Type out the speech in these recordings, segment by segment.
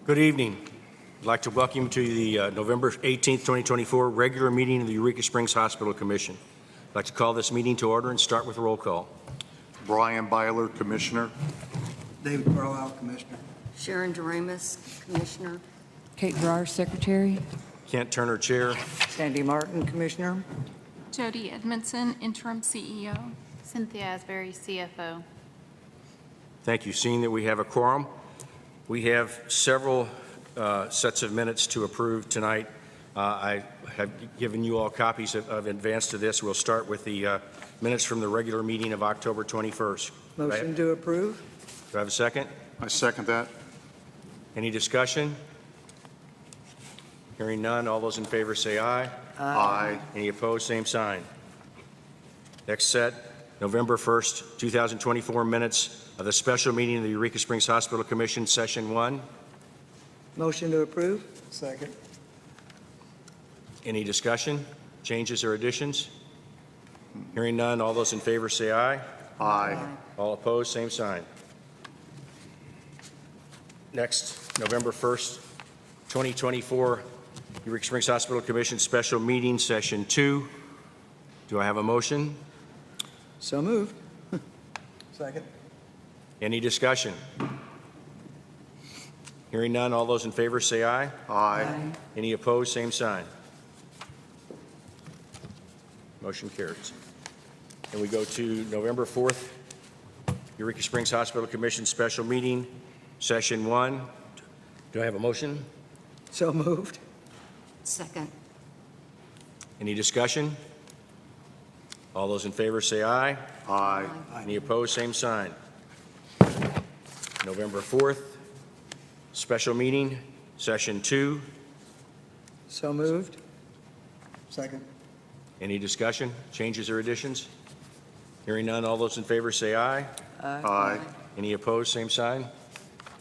Good evening. I'd like to welcome you to the November 18th, 2024 regular meeting of the Eureka Springs Hospital Commission. I'd like to call this meeting to order and start with a roll call. Brian Byler, Commissioner. David Crowell, Commissioner. Sharon Doremus, Commissioner. Kate Dreyer, Secretary. Kent Turner, Chair. Sandy Martin, Commissioner. Jody Edmondson, Interim CEO. Cynthia Asbury, CFO. Thank you. Seeing that we have a quorum, we have several sets of minutes to approve tonight. I have given you all copies of advance to this. We'll start with the minutes from the regular meeting of October 21st. Motion to approve. Do I have a second? I second that. Any discussion? Hearing none, all those in favor say aye. Aye. Any opposed, same sign. Next set, November 1st, 2024 minutes of the special meeting of the Eureka Springs Hospital Commission, Session 1. Motion to approve. Second. Any discussion, changes, or additions? Hearing none, all those in favor say aye. Aye. All opposed, same sign. Next, November 1st, 2024, Eureka Springs Hospital Commission Special Meeting, Session 2. Do I have a motion? So moved. Second. Any discussion? Hearing none, all those in favor say aye. Aye. Any opposed, same sign. Motion carries. And we go to November 4th, Eureka Springs Hospital Commission Special Meeting, Session 1. Do I have a motion? So moved. Second. Any discussion? All those in favor say aye. Aye. Any opposed, same sign. November 4th, Special Meeting, Session 2. So moved. Second. Any discussion, changes, or additions? Hearing none, all those in favor say aye. Aye. Any opposed, same sign.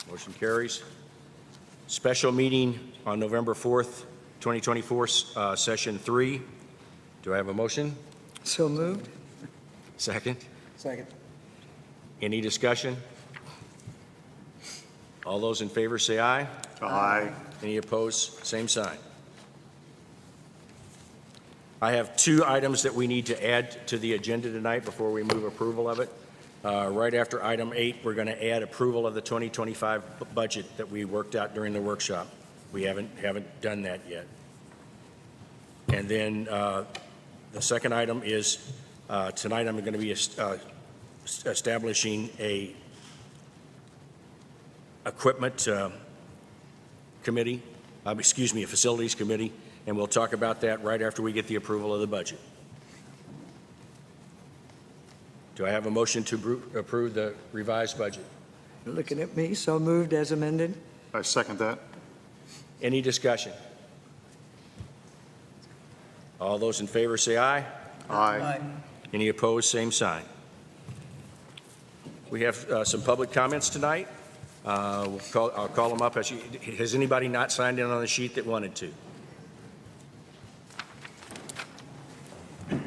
Motion carries. Special meeting on November 4th, 2024, Session 3. Do I have a motion? So moved. Second. Second. Any discussion? All those in favor say aye. Aye. Any opposed, same sign. I have two items that we need to add to the agenda tonight before we move approval of it. Right after item 8, we're going to add approval of the 2025 budget that we worked out during the workshop. We haven't done that yet. And then the second item is tonight I'm going to be establishing a equipment committee, a facilities committee, and we'll talk about that right after we get the approval of the budget. Do I have a motion to approve the revised budget? You're looking at me. So moved as amended. I second that. Any discussion? All those in favor say aye. Aye. Any opposed, same sign. We have some public comments tonight. I'll call them up. Has anybody not signed in on the sheet that wanted to? So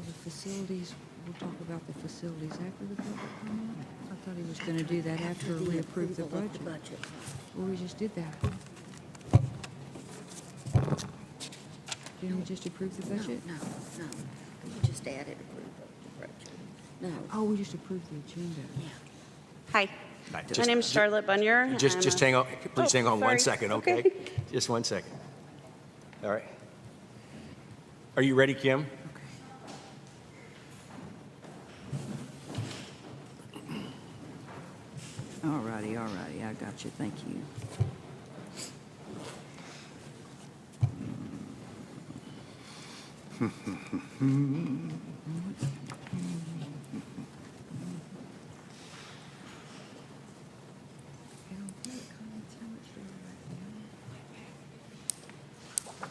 the facilities, we'll talk about the facilities after the budget comment? I thought he was going to do that after we approved the Approval of budget. Well, we just did that. Didn't we just approve the budget? No. You just added approval of the budget. No. Oh, we just approved the agenda. Yeah. Hi, Right, my name's Charlotte Bunyer. Just hang on. Please hang on 1 sorry. second, okay? Just 1 second. All right. Are you ready, Kim? All righty, I got you, thank you.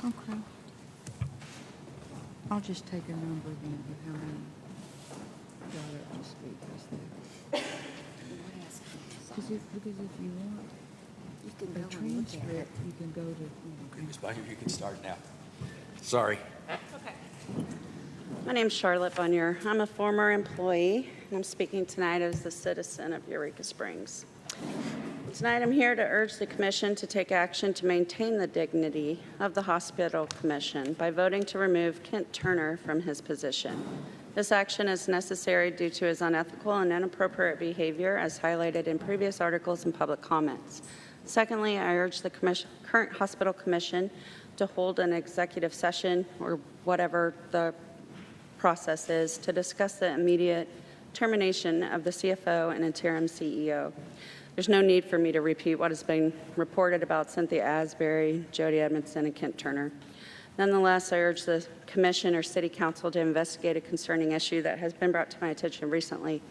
Okay. I'll just take a number then of how many got up to speed as that. Because if you want You can a go and look at it. transcript, you can go to. Ms. Bunyer, you can start now. Sorry. My name's Charlotte Bunyer. I'm a former employee I'm speaking tonight as the citizen of Eureka Springs. Tonight, I'm here to urge the commission to take action to maintain the dignity of the hospital commission by voting to remove Kent Turner from his position. This action is necessary due to his unethical and inappropriate behavior as highlighted in previous articles and public comments. Secondly, I urge the current hospital commission to hold an executive session or whatever the process is to discuss the immediate termination of the CFO and interim CEO. There's no need for me to repeat what has been reported about Cynthia Asbury, Jody Edmondson, and Kent Turner. Nonetheless, I urge the commission or city council to investigate a concerning issue that has been brought to my attention recently.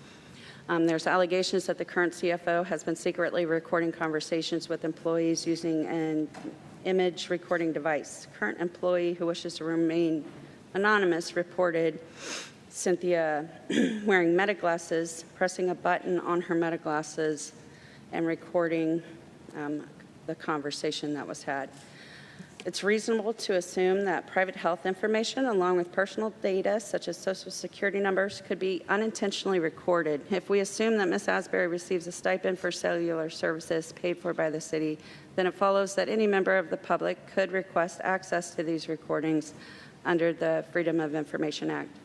There's allegations that the current CFO has been secretly recording conversations with employees using an image recording device. Current employee who wishes to remain anonymous reported Cynthia wearing meta glasses, pressing a button on her meta glasses, and recording the conversation that was had. It's reasonable to assume that private health information, along with personal data such as social security numbers, could be unintentionally recorded. If we assume that Ms. Asbury receives a stipend for cellular services paid for by the city, then it follows that any member of the public could request access to these recordings under the Freedom of Information Act.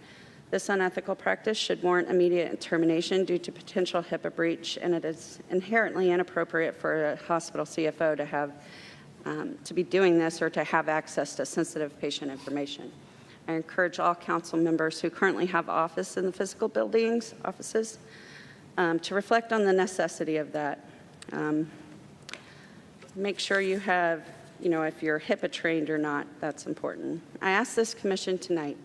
This unethical practice should warrant immediate termination due to potential HIPAA breach, and it is inherently inappropriate for a hospital CFO to have to be doing this or to have access to sensitive patient information. I encourage all council members who currently have office in the physical offices, to reflect on the necessity of that. Make sure you have, if you're HIPAA trained or not, that's important. I ask this commission tonight,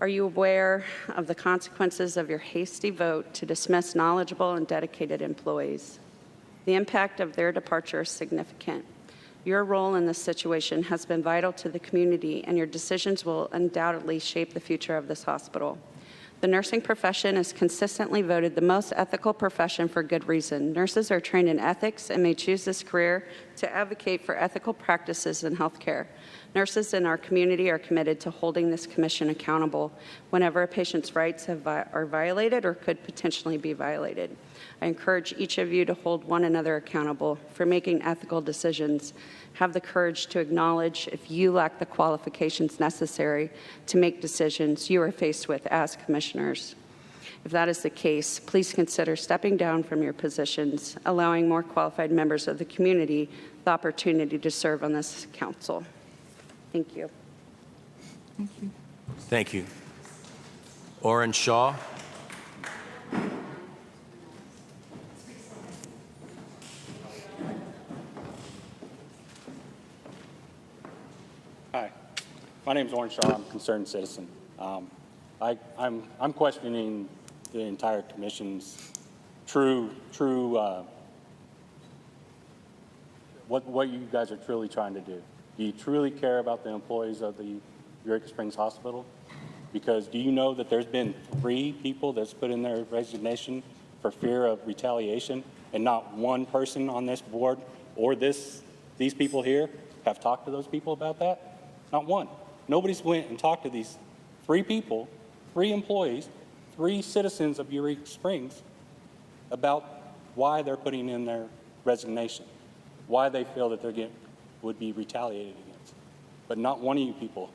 are you aware of the consequences of your hasty vote to dismiss knowledgeable and dedicated employees? The impact of their departure is significant. Your role in this situation has been vital to the community, and your decisions will undoubtedly shape the future of this hospital. The nursing profession is consistently voted the most ethical profession for good reason. Nurses are trained in ethics and may choose this career to advocate for ethical practices in healthcare. Nurses in our community are committed to holding this commission accountable whenever a patient's rights are violated or could potentially be violated. I encourage each of you to hold one another accountable for making ethical decisions. Have the courage to acknowledge if you lack the qualifications necessary to make decisions you are faced with as commissioners. If that is the case, please consider stepping down from your positions, allowing more qualified members of the community the opportunity to serve on this council. Thank you. Thank you. Thank you. Oren Shaw. Hi, my name is Oren Shaw. I'm a concerned citizen. I'm questioning the entire commission's what you guys are truly trying to do. Do you truly care about the employees of the Eureka Springs Hospital? Because do you know that there's been 3 people that's put in their resignation for fear of retaliation, and not one person on this board or these people here have talked to those people about that? Not one. Nobody's went and talked to these 3 people, 3 employees, 3 citizens of Eureka Springs about why they're putting in their resignation, why they feel that would be retaliated against. But not one of you people.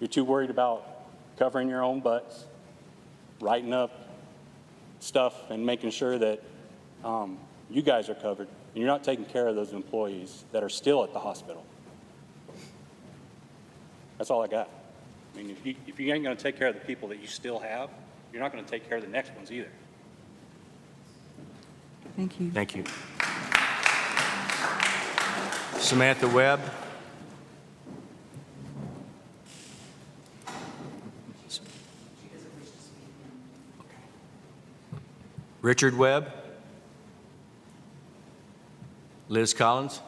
You're too worried about covering your own butts, writing up stuff and making sure that you guys are covered, and you're not taking care of those employees that are still at the hospital. That's all I got. I mean, if you ain't going to take care of the people that you still have, you're not going to take care of the next ones either. Thank you. Thank you. Samantha Webb. Richard Webb. Liz Collins.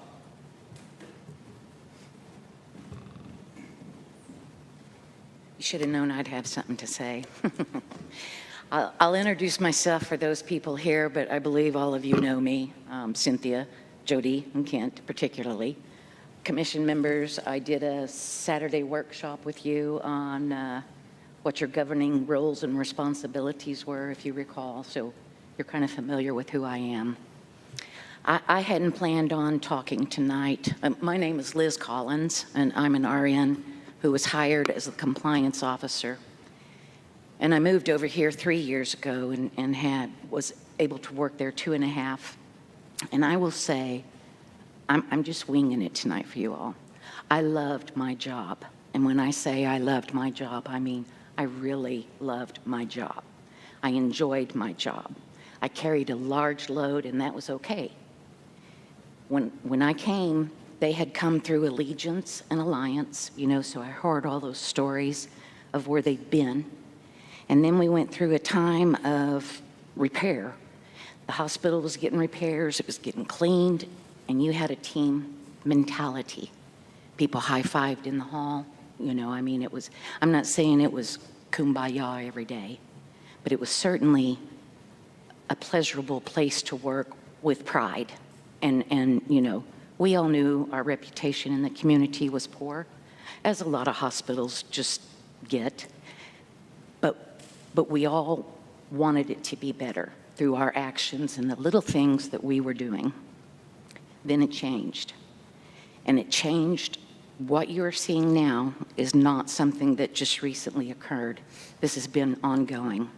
You should have known I'd have something to say. I'll introduce myself for those people here, but I believe all of you know me, Cynthia, Jody, and Kent particularly. Commission members, I did a Saturday workshop with you on what your governing roles and responsibilities were, if you recall, so you're kind of familiar with who I am. I hadn't planned on talking tonight. My name is Liz Collins, and I'm an RN who was hired as a compliance officer. And I moved over here 3 years ago and was able to work there 2.5. And I will say, I'm just winging it tonight for you all. I loved my job. And when I say I loved my job, I mean I really loved my job. I enjoyed my job. I carried a large load, and that was okay. When I came, they had come through Allegiance and Alliance, so I heard all those stories of where they'd been. And then we went through a time of repair. The hospital was getting repairs, it was getting cleaned, and you had a team mentality. People high-fived in the hall, I'm not saying it was kumbaya every day, but it was certainly a pleasurable place to work with pride. And we all knew our reputation in the community was poor, as a lot of hospitals just get. But we all wanted it to be better through our actions and the little things that we were doing. Then it changed. And it changed. What you're seeing now is not something that just recently occurred. This has been ongoing.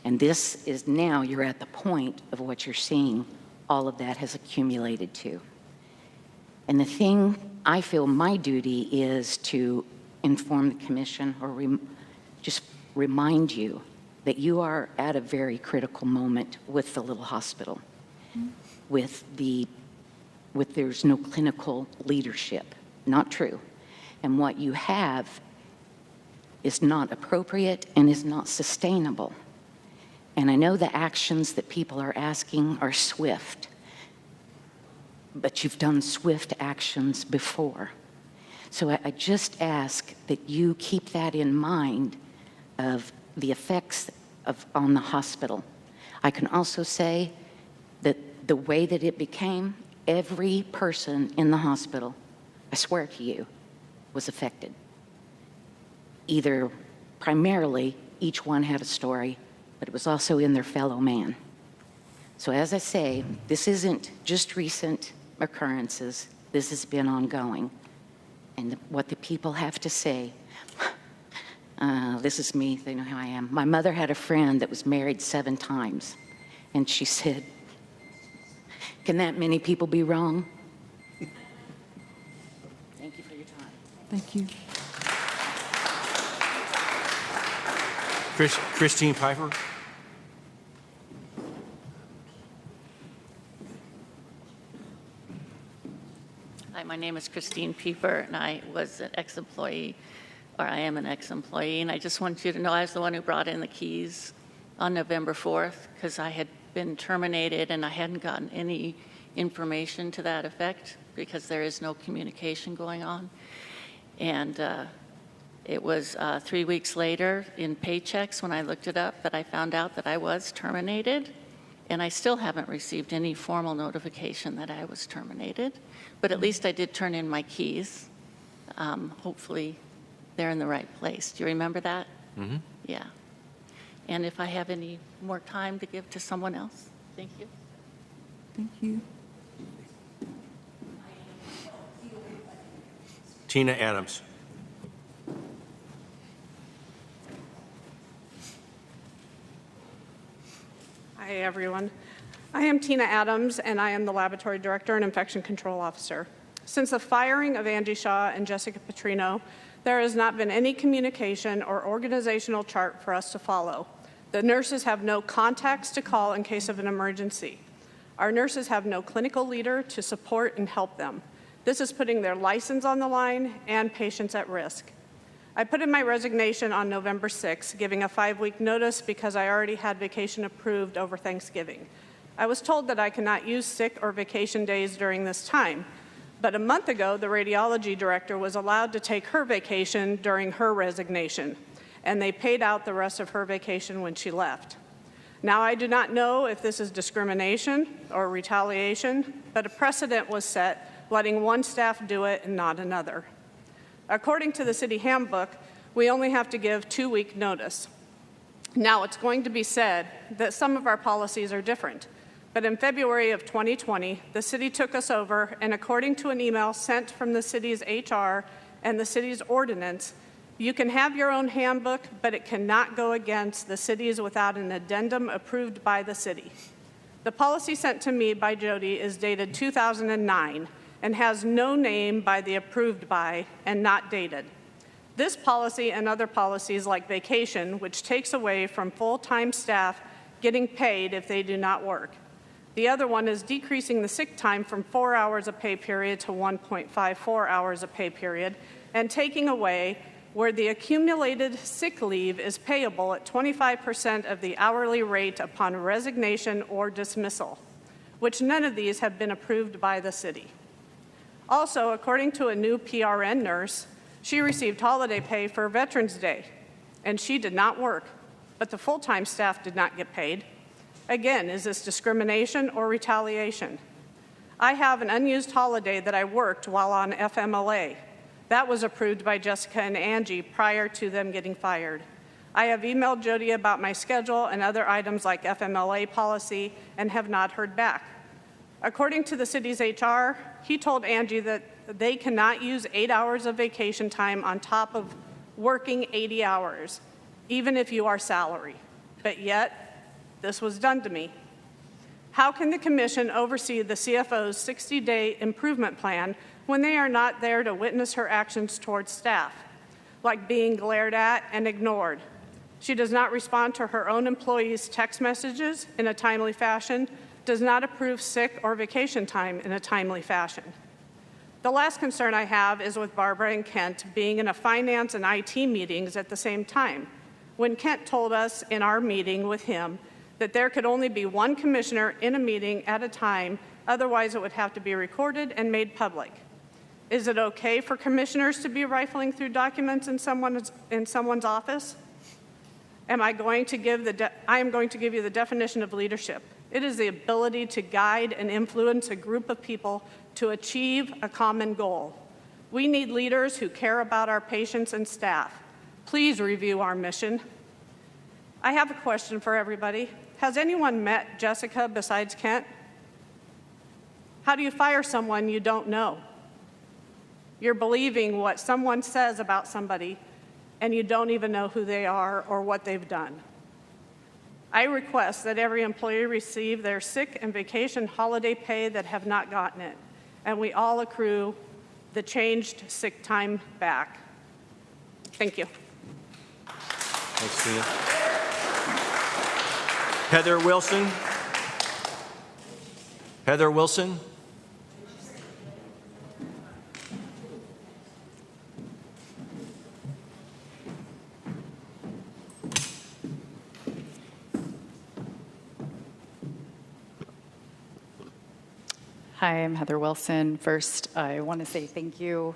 And this is now, you're at the point of what you're seeing. All of that has accumulated to. And the thing I feel my duty is to inform the commission or just remind you that you are at a very critical moment with the little hospital, with there's no clinical leadership. Not true. And what you have is not appropriate and is not sustainable. And I know the actions that people are asking are swift, but you've done swift actions before. So I just ask that you keep that in mind of the effects on the hospital. I can also say that the way that it became, every person in the hospital, I swear to you, was affected. Either primarily, each one had a story, but it was also in their fellow man. So as I say, this isn't just recent occurrences. This has been ongoing. And what the people have to say, this is me, they know how I am. My mother had a friend that was married 7 times, and she said, "Can that many people be wrong?" Thank you for your time. Thank you. Christine Piper? Hi, my name is Christine Pieper, and I was an ex-employee, or I am an ex-employee, and I just want you to know I was the one who brought in the keys on November 4th because I had been terminated and I hadn't gotten any information to that effect because there is no communication going on. And it was 3 weeks later in paychecks when I looked it up that I found out that I was terminated, and I still haven't received any formal notification that I was terminated, but at least I did turn in my keys. Hopefully they're in the right place. Do you remember that? Mm-hmm. Yeah. And if I have any more time to give to someone else, thank you. Thank you. Tina Adams. Hi, everyone. I am Tina Adams, and I am the Laboratory Director and Infection Control Officer. Since the firing of Angie Shaw and Jessica Petrino, there has not been any communication or organizational chart for us to follow. The nurses have no contacts to call in case of an emergency. Our nurses have no clinical leader to support and help them. This is putting their license on the line and patients at risk. I put in my resignation on November 6th, giving a 5-week notice because I already had vacation approved over Thanksgiving. I was told that I cannot use sick or vacation days during this time, but a month ago, the radiology director was allowed to take her vacation during her resignation, and they paid out the rest of her vacation when she left. Now, I do not know if this is discrimination or retaliation, but a precedent was set letting one staff do it and not another. According to the city handbook, we only have to give 2-week notice. Now, it's going to be said that some of our policies are different, but in February of 2020, the city took us over, and according to an email sent from the city's HR and the city's ordinance, you can have your own handbook, but it cannot go against the city's without an addendum approved by the city. The policy sent to me by Jody is dated 2009 and has no name by the approved by and not dated. This policy and other policies like vacation, which takes away from full-time staff getting paid if they do not work. The other one is decreasing the sick time from 4 hours a pay period to 1.54 hours a pay period, and taking away where the accumulated sick leave is payable at 25% of the hourly rate upon resignation or dismissal, which none of these have been approved by the city. Also, according to a new PRN nurse, she received holiday pay for Veterans Day, and she did not work, but the full-time staff did not get paid. Again, is this discrimination or retaliation? I have an unused holiday that I worked while on FMLA. That was approved by Jessica and Angie prior to them getting fired. I have emailed Jody about my schedule and other items like FMLA policy and have not heard back. According to the city's HR, he told Angie that they cannot use 8 hours of vacation time on top of working 80 hours, even if you are salary. But yet, this was done to me. How can the commission oversee the CFO's 60-day improvement plan when they are not there to witness her actions towards staff, like being glared at and ignored? She does not respond to her own employees' text messages in a timely fashion, does not approve sick or vacation time in a timely fashion. The last concern I have is with Barbara and Kent being in a finance and IT meetings at the same time, when Kent told us in our meeting with him that there could only be one commissioner in a meeting at a time, otherwise it would have to be recorded and made public. Is it okay for commissioners to be rifling through documents in someone's office? I am going to give you the definition of leadership. It is the ability to guide and influence a group of people to achieve a common goal. We need leaders who care about our patients and staff. Please review our mission. I have a question for everybody. Has anyone met Jessica besides Kent? How do you fire someone you don't know? You're believing what someone says about somebody, and you don't even know who they are or what they've done. I request that every employee receive their sick and vacation holiday pay that have not gotten it, and we all accrue the changed sick time back. Thank you. Thanks, Tina. Heather Wilson? Heather Wilson? Hi, I'm Heather Wilson. First, I want to say thank you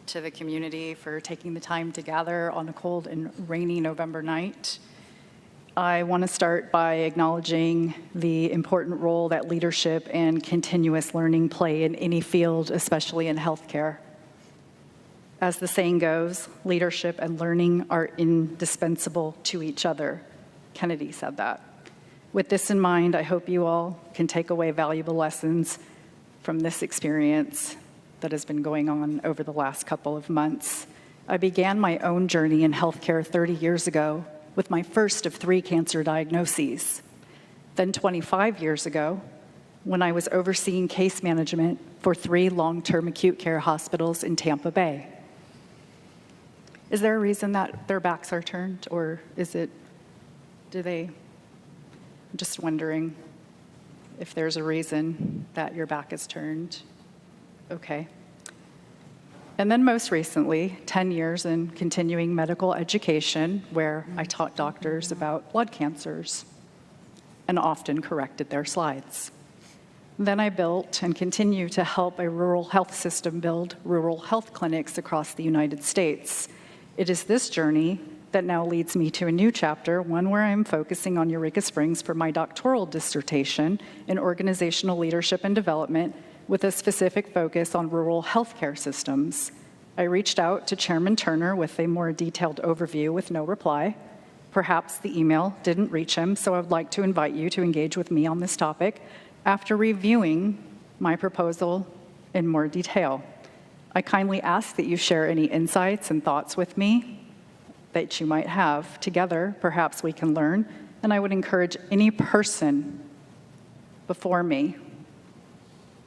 to the community for taking the time to gather on a cold and rainy November night. I want to start by acknowledging the important role that leadership and continuous learning play in any field, especially in healthcare. As the saying goes, leadership and learning are indispensable to each other. Kennedy said that. With this in mind, I hope you all can take away valuable lessons from this experience that has been going on over the last couple of months. I began my own journey in healthcare 30 years ago with my first of 3 cancer diagnoses. Then 25 years ago, when I was overseeing case management for 3 long-term acute care hospitals in Tampa Bay. Is there a reason that their backs are turned, or I'm just wondering if there's a reason that your back is turned. Okay. And then most recently, 10 years in continuing medical education, where I taught doctors about blood cancers and often corrected their slides. Then I built and continue to help a rural health system build rural health clinics across the United States. It is this journey that now leads me to a new chapter, one where I'm focusing on Eureka Springs for my doctoral dissertation in organizational leadership and development with a specific focus on rural healthcare systems. I reached out to Chairman Turner with a more detailed overview with no reply. Perhaps the email didn't reach him, so I would like to invite you to engage with me on this topic after reviewing my proposal in more detail. I kindly ask that you share any insights and thoughts with me that you might have. Together, perhaps we can learn, and I would encourage any person before me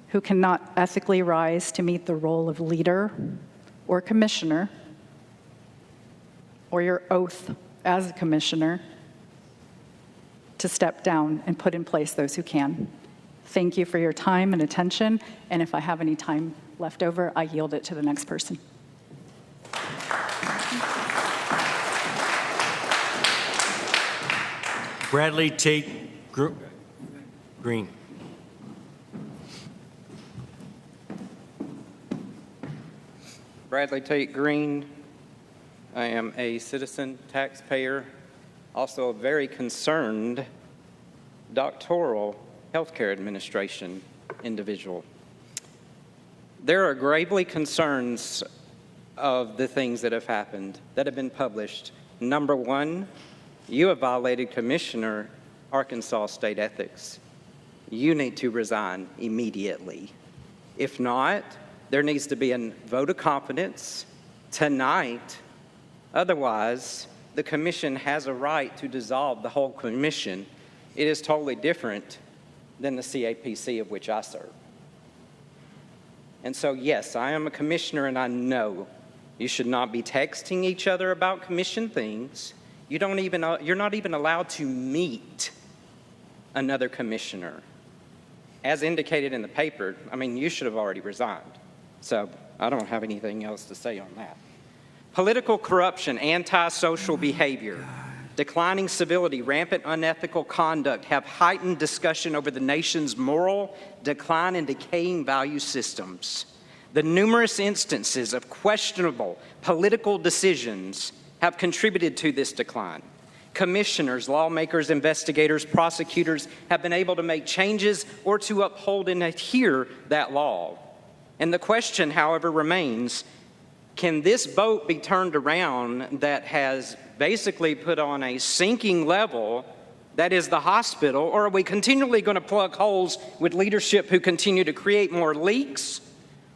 who cannot ethically rise to meet the role of leader or commissioner, or your oath as a commissioner, to step down and put in place those who can. Thank you for your time and attention, and if I have any time left over, I yield it to the next person. Bradley Tate Green. Bradley Tate Green. I am a citizen, taxpayer, also a very concerned doctoral healthcare administration individual. There are gravely concerns of the things that have happened, that have been published. Number one, you have violated Commissioner Arkansas State Ethics. You need to resign immediately. If not, there needs to be a vote of confidence tonight. Otherwise, the commission has a right to dissolve the whole commission. It is totally different than the CAPC of which I serve. And so, yes, I am a commissioner, and I know you should not be texting each other about commission things. You're not even allowed to meet another commissioner. As indicated in the paper, I mean, you should have already resigned. So I don't have anything else to say on that. Political corruption, antisocial behavior, declining civility, rampant unethical conduct have heightened discussion over the nation's moral decline and decaying value systems. The numerous instances of questionable political decisions have contributed to this decline. Commissioners, lawmakers, investigators, prosecutors have been able to make changes or to uphold and adhere that law. And the question, however, remains, can this boat be turned around that has basically put on a sinking level, that is the hospital, or are we continually going to plug holes with leadership who continue to create more leaks,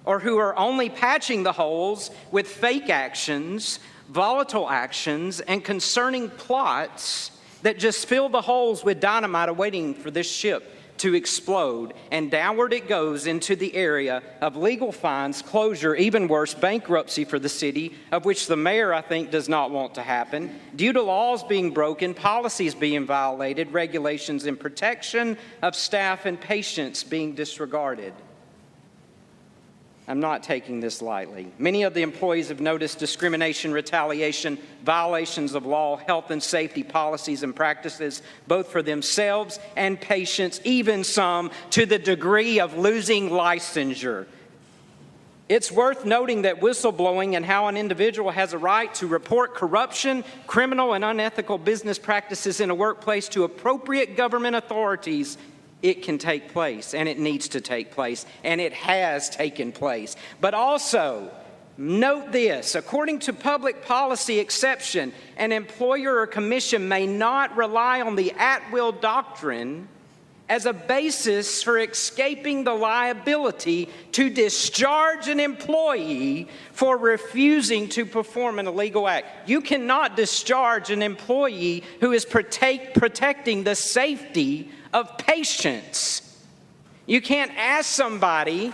or who are only patching the holes with fake actions, volatile actions, and concerning plots that just fill the holes with dynamite awaiting for this ship to explode, and downward it goes into the area of legal fines, closure, even worse, bankruptcy for the city, of which the mayor, I think, does not want to happen, due to laws being broken, policies being violated, regulations and protection of staff and patients being disregarded. I'm not taking this lightly. Many of the employees have noticed discrimination, retaliation, violations of law, health and safety policies and practices, both for themselves and patients, even some to the degree of losing licensure. It's worth noting that whistleblowing and how an individual has a right to report corruption, criminal and unethical business practices in a workplace to appropriate government authorities, it can take place, and it needs to take place, and it has taken place. But also, note this, according to public policy exception, an employer or commission may not rely on the at-will doctrine as a basis for escaping the liability to discharge an employee for refusing to perform an illegal act. You cannot discharge an employee who is protecting the safety of patients. You can't ask somebody,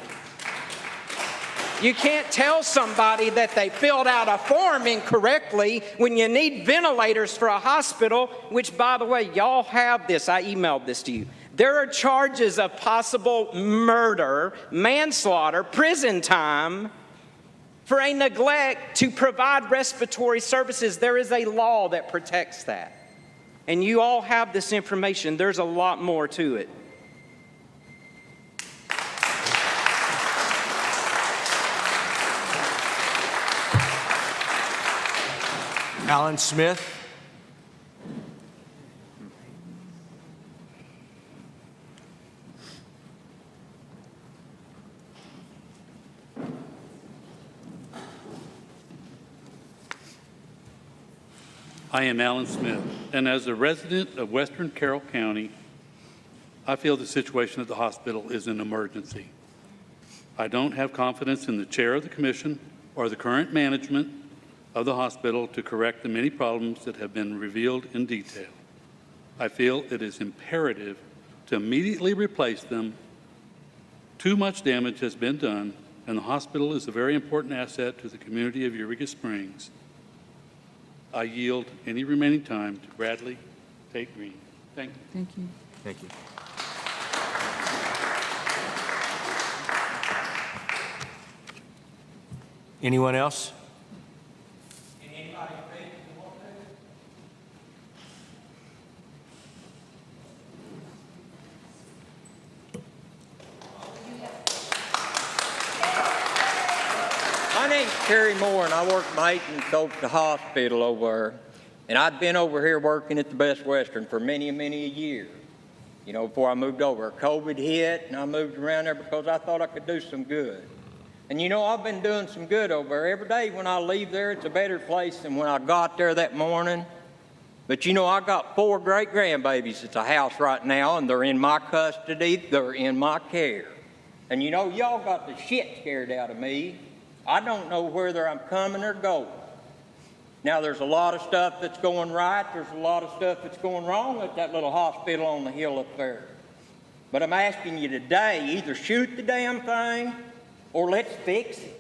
you can't tell somebody that they filled out a form incorrectly when you need ventilators for a hospital, which, by the way, y'all have this. I emailed this to you. There are charges of possible murder, manslaughter, prison time for a neglect to provide respiratory services. There is a law that protects that. And you all have this information. There's a lot more to it. Alan Smith. I am Alan Smith, and as a resident of Western Carroll County, I feel the situation at the hospital is an emergency. I don't have confidence in the chair of the commission or the current management of the hospital to correct the many problems that have been revealed in detail. I feel it is imperative to immediately replace them. Too much damage has been done, and the hospital is a very important asset to the community of Eureka Springs. I yield any remaining time to Bradley Tate Green. Thank you. Thank you. Thank you. Anyone else? My name's Terry Moore, and I work maintenance over at the hospital over there. And I've been over here working at the Best Western for many, many a year. You know, before I moved over, COVID hit, and I moved around there because I thought I could do some good. And you know, I've been doing some good over there. Every day when I leave there, it's a better place than when I got there that morning. But you know, I got 4 great-grandbabies at the house right now, and they're in my custody, they're in my care. And you know, y'all got the shit scared out of me. I don't know whether I'm coming or going. Now, there's a lot of stuff that's going right. There's a lot of stuff that's going wrong at that little hospital on the hill up there. But I'm asking you today, either shoot the damn thing or let's fix it.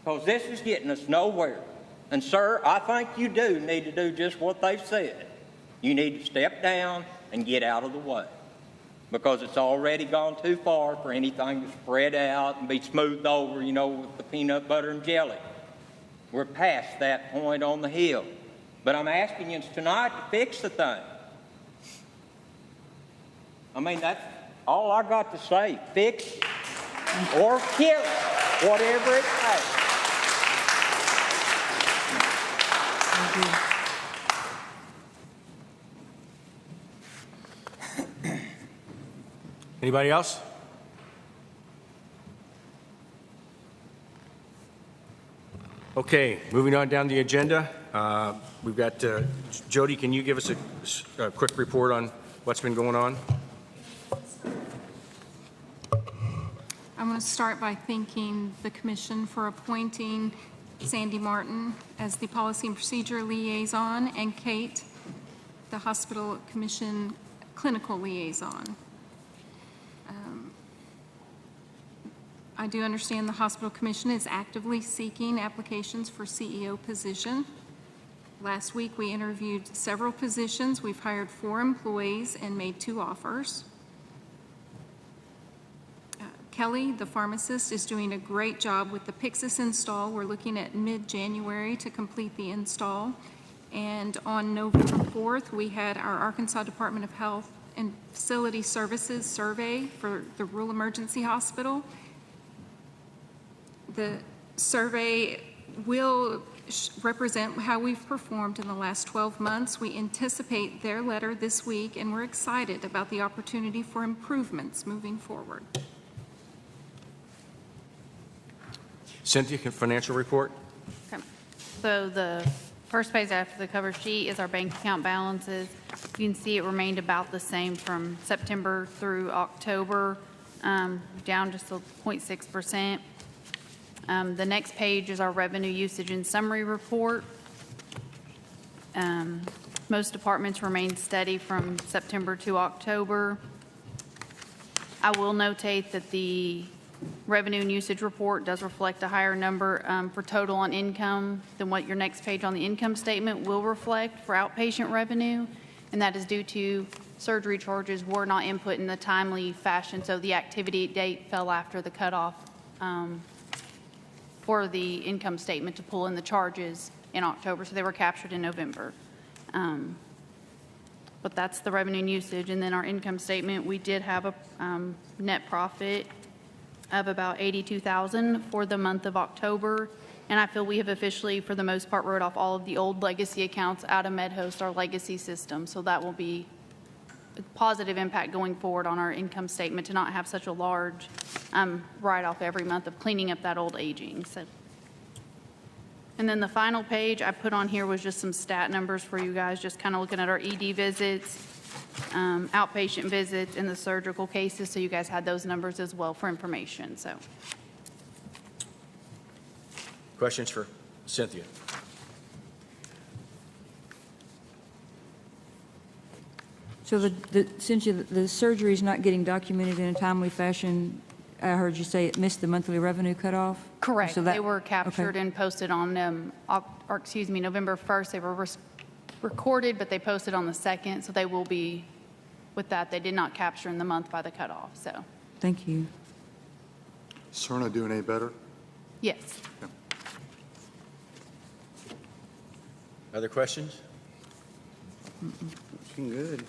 Because this is getting us nowhere. And, sir, I think you do need to do just what they've said. You need to step down and get out of the way. Because it's already gone too far for anything to spread out and be smoothed over, you know, with the peanut butter and jelly. We're past that point on the hill. But I'm asking you tonight to fix the thing. I mean, that's all I got to say. Fix it or kill it, whatever it takes. Anybody else? Okay, moving on down the agenda. We've got Jody, can you give us a quick report on what's been going on? I'm going to start by thanking the commission for appointing Sandy Martin as the Policy and Procedure Liaison and Kate, the Hospital Commission Clinical Liaison. I do understand the Hospital Commission is actively seeking applications for CEO position. Last week, we interviewed several positions. We've hired 4 employees and made 2 offers. Kelly, the pharmacist, is doing a great job with the Pyxis install. We're looking at mid-January to complete the install. And on November 4th, we had our Arkansas Department of Health and Facility Services survey for the Rural Emergency Hospital. The survey will represent how we've performed in the last 12 months. We anticipate their letter this week, and we're excited about the opportunity for improvements moving forward. Cynthia, financial report? Okay. So the first page after the cover sheet is our bank account balances. You can see it remained about the same from September through October, down just a 0.6%. The next page is our revenue usage and summary report. Most departments remained steady from September to October. I will notate that the revenue and usage report does reflect a higher number for total on income than what your next page on the income statement will reflect for outpatient revenue, and that is due to surgery charges were not input in the timely fashion, so the activity date fell after the cutoff for the income statement to pull in the charges in October, so they were captured in November. But that's the revenue and usage. And then our income statement, we did have a net profit of about $82,000 for the month of October. And I feel we have officially, for the most part, wrote off all of the old legacy accounts out of MedHost, our legacy system. So that will be a positive impact going forward on our income statement to not have such a large write-off every month of cleaning up that old aging. So And then the final page I put on here was just some stat numbers for you guys, just kind of looking at our ED visits, outpatient visits, and the surgical cases, so you guys had those numbers as well for information, so. Questions for Cynthia? So since the surgery is not getting documented in a timely fashion, I heard you say it missed the monthly revenue cutoff? Correct. So that- They were captured okay. and posted on, November 1st. They were recorded, but they posted on the 2nd, so they will be, with that, they did not capture in the month by the cutoff, so, Thank you. Cerna doing any better? yes. Other questions? Looking good.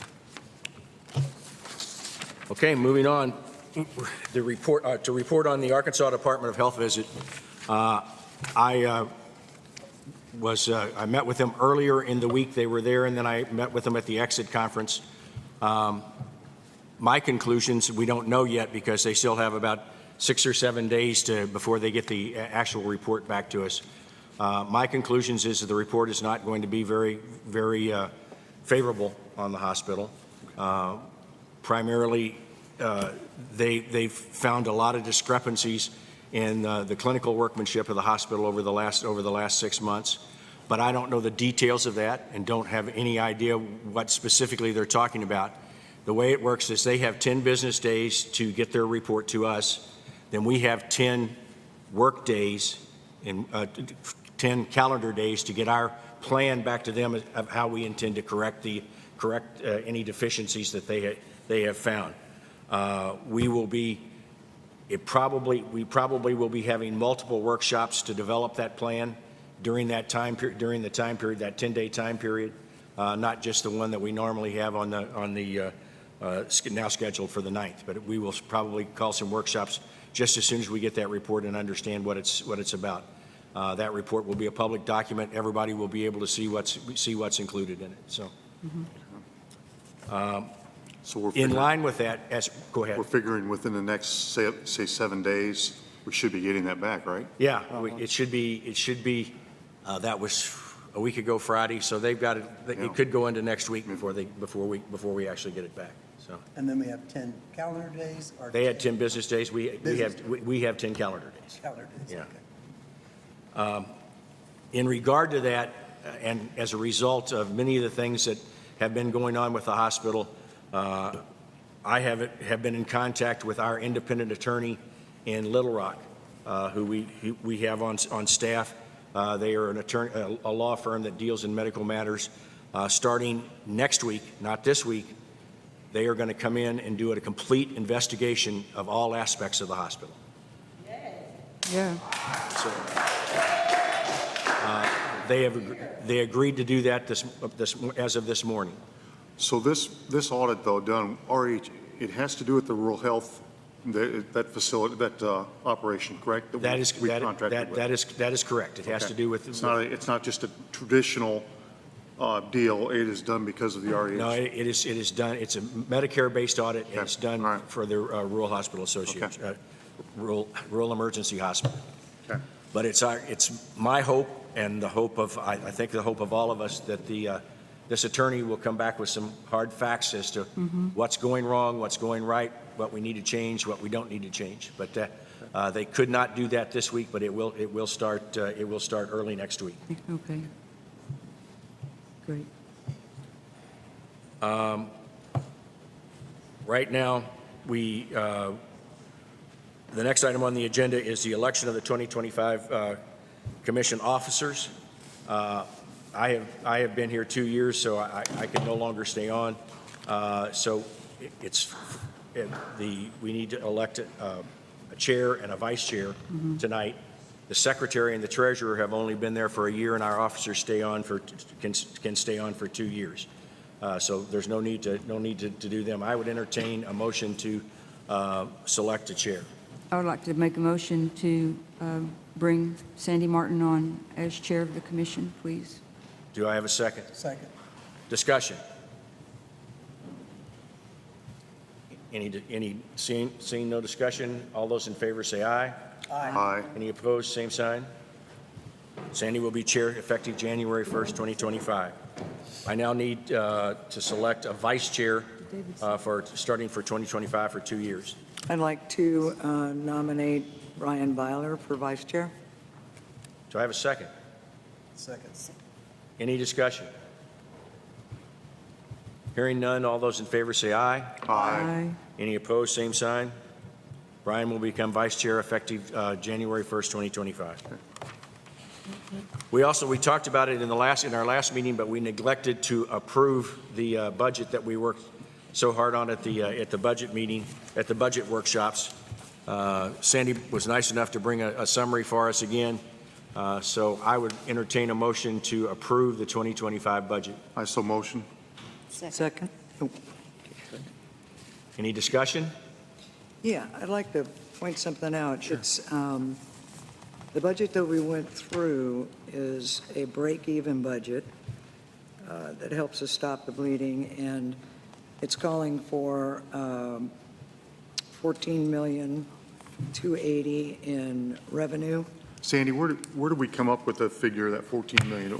Okay, moving on. The report, to report on the Arkansas Department of Health visit. I met with them earlier in the week. They were there, and then I met with them at the exit conference. My conclusions, we don't know yet because they still have about 6 or 7 days before they get the actual report back to us. My conclusions is that the report is not going to be very, very favorable on the hospital. Primarily, they've found a lot of discrepancies in the clinical workmanship of the hospital over the last 6 months. But I don't know the details of that and don't have any idea what specifically they're talking about. The way it works is they have 10 business days to get their report to us. Then we have 10 work days and 10 calendar days to get our plan back to them of how we intend to correct any deficiencies that they have found. We probably will be having multiple workshops to develop that plan during that time period, that 10-day time period, not just the one that we normally have on the now scheduled for the 9th. But we will probably call some workshops just as soon as we get that report and understand what it's about. That report will be a public document. Everybody will be able to see what's included in it. So. So we're In figuring, line with that, go ahead. we're figuring within the next, say 7 days, we should be getting that back, right? Yeah, it should be, that was a week ago Friday, so they've got it, Yeah. it could go into next week before we actually get it back, so. And then we have 10 calendar days? Or They had 10 business days, we have 10 calendar days. calendar days, Yeah. okay. In regard to that, and as a result of many of the things that have been going on with the hospital, I have been in contact with our independent attorney in Little Rock, who we have on staff. They are an attorney, a law firm that deals in medical matters. Starting next week, not this week, they are going to come in and do a complete investigation of all aspects of the hospital. Yeah. So, they agreed to do that as of this morning. So this audit, though, done already, it has to do with the rural health, that facility, that operation, correct? That is we contracted with. that is correct. It has to do with. It's not just a traditional deal. It is done because of the REH. No, it is done. It's a Medicare-based audit, and Okay. it's done All right. for the Rural Hospital Association, Okay. Rural Emergency Hospital. Okay. But it's my hope and the hope of, I think the hope of all of us, that this attorney will come back with some hard facts as to what's going wrong, what's going right, what we need to change, what we don't need to change. But they could not do that this week, but it will start early next week. Okay. Great. Right now, the next item on the agenda is the election of the 2025 commission officers. I have been here 2 years, so I can no longer stay on. So we need to elect a chair and a vice chair tonight. The secretary and the treasurer have only been there for a year, and our officers can stay on for 2 years. So there's no need to do them. I would entertain a motion to select a chair. I would like to make a motion to bring Sandy Martin on as chair of the commission, please. Do I have a second? Second. Discussion. Seeing no discussion, all those in favor say aye. Aye. Aye. Any opposed, same sign. Sandy will be chair effective January 1st, 2025. I now need to select a vice chair starting for 2025 for 2 years. I'd like to nominate Brian Byler for vice chair. Do I have a second? Second. Any discussion? Hearing none, all those in favor say aye. Aye. Any opposed, same sign. Brian will become vice chair effective January 1st, 2025. We talked about it in our last meeting, but we neglected to approve the budget that we worked so hard on at the budget meeting, at the budget workshops. Sandy was nice enough to bring a summary for us again. So I would entertain a motion to approve the 2025 budget. I so motion. Second. Oh, Any discussion? yeah, I'd like to point something out. It's the budget that we went through is a break-even budget that helps us stop the bleeding, and it's calling for $14,280,000 in revenue. Sandy, where did we come up with the figure, that 14 million?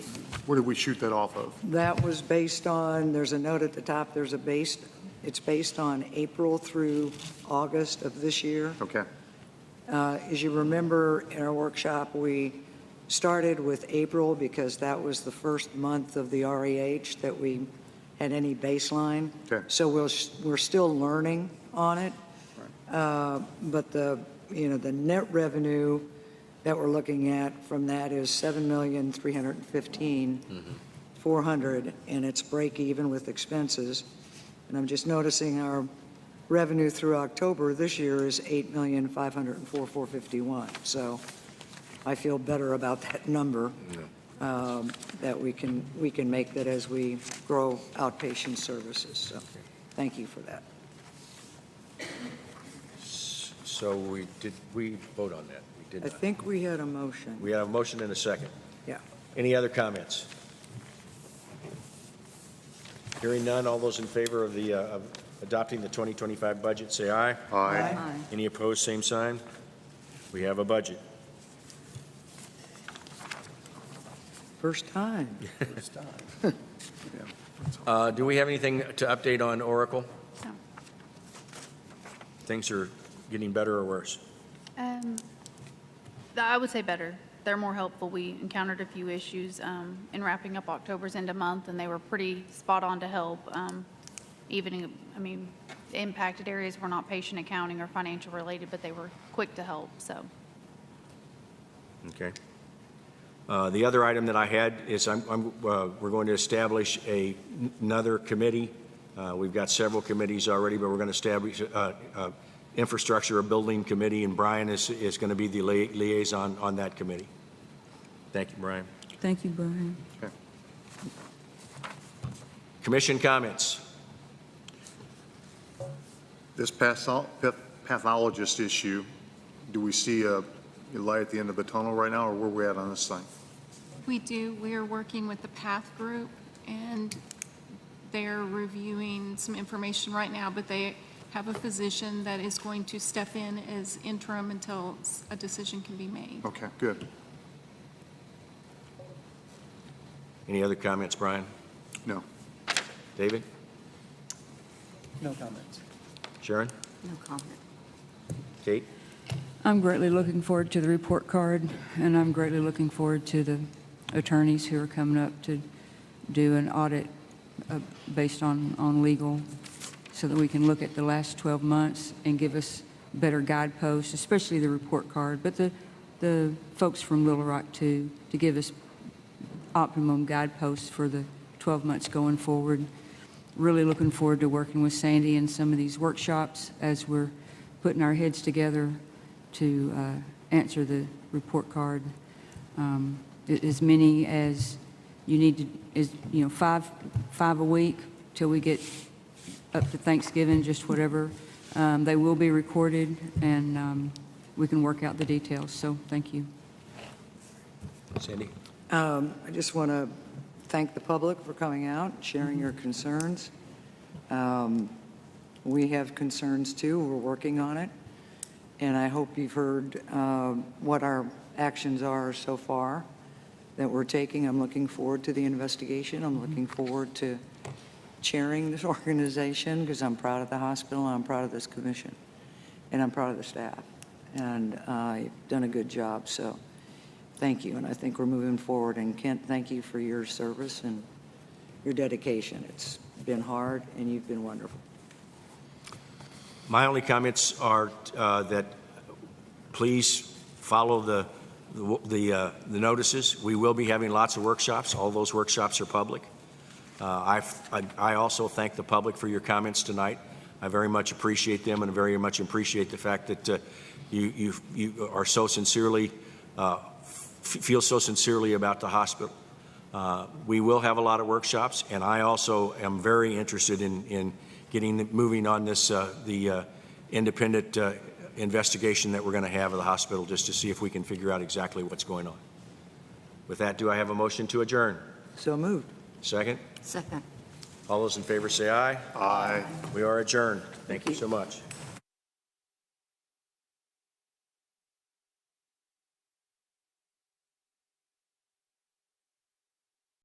Where did we shoot that off of? That was based on, there's a note at the top, it's based on April through August of this year. Okay. As you remember, in our workshop, we started with April because that was the first month of the REH that we had any baseline. Okay. So we're still learning on it. But the net revenue that we're looking at from that is $7,315,400, and it's break even with expenses. And I'm just noticing our revenue through October this year is $8,504,451. So I feel better about that number, that we can make that as we grow outpatient services. So thank you for that. So we vote on that? We did I not. think we had a motion. We have a motion and a second. Yeah. Any other comments? Hearing none, all those in favor of adopting the 2025 budget, say aye. Aye. Any opposed, same sign. We have a budget. First time. Do we have anything to update on Oracle? No. Things are getting better or worse? I would say better. They're more helpful. We encountered a few issues in wrapping up October's end of month, and they were pretty spot on to help. The impacted areas were not patient accounting or financial related, but they were quick to help, so. Okay. The other item that I had is we're going to establish another committee. We've got several committees already, but we're going to establish infrastructure, a building committee, and Brian is going to be the liaison on that committee. Thank you, Brian. Thank you, Brian. Okay. Commission comments. This pathologist issue, do we see a light at the end of the tunnel right now, or where are we at on this thing? We do. We are working with the PATH group, and they're reviewing some information right now, but they have a physician that is going to step in as interim until a decision can be made. Okay, good. Any other comments, Brian? No. David? No comments. Sharon? No comment. Kate? I'm greatly looking forward to the report card, and I'm greatly looking forward to the attorneys who are coming up to do an audit based on legal, so that we can look at the last 12 months and give us better guideposts, especially the report card, but the folks from Little Rock too, to give us optimum guideposts for the 12 months going forward. Really looking forward to working with Sandy in some of these workshops as we're putting our heads together to answer the report card. As many as you need to, five a week till we get up to Thanksgiving, just whatever. They will be recorded, and we can work out the details. So thank you. Sandy? I just want to thank the public for coming out, sharing your concerns. We have concerns too. We're working on it. And I hope you've heard what our actions are so far. that we're taking. I'm looking forward to the investigation. I'm looking forward to chairing this organization because I'm proud of the hospital, and I'm proud of this commission, and I'm proud of the staff. And you've done a good job, so thank you. And I think we're moving forward. And Kent, thank you for your service and your dedication. It's been hard, and you've been wonderful. My only comments are that please follow the notices. We will be having lots of workshops. All those workshops are public. I also thank the public for your comments tonight. I very much appreciate them and very much appreciate the fact that you are so sincerely, feel so sincerely about the hospital. We will have a lot of workshops, and I also am very interested in moving on this, the independent investigation that we're going to have of the hospital just to see if we can figure out exactly what's going on. With that, do I have a motion to adjourn? So moved. Second? Second. All those in favor say aye. Aye. We are adjourned. Thank you so much.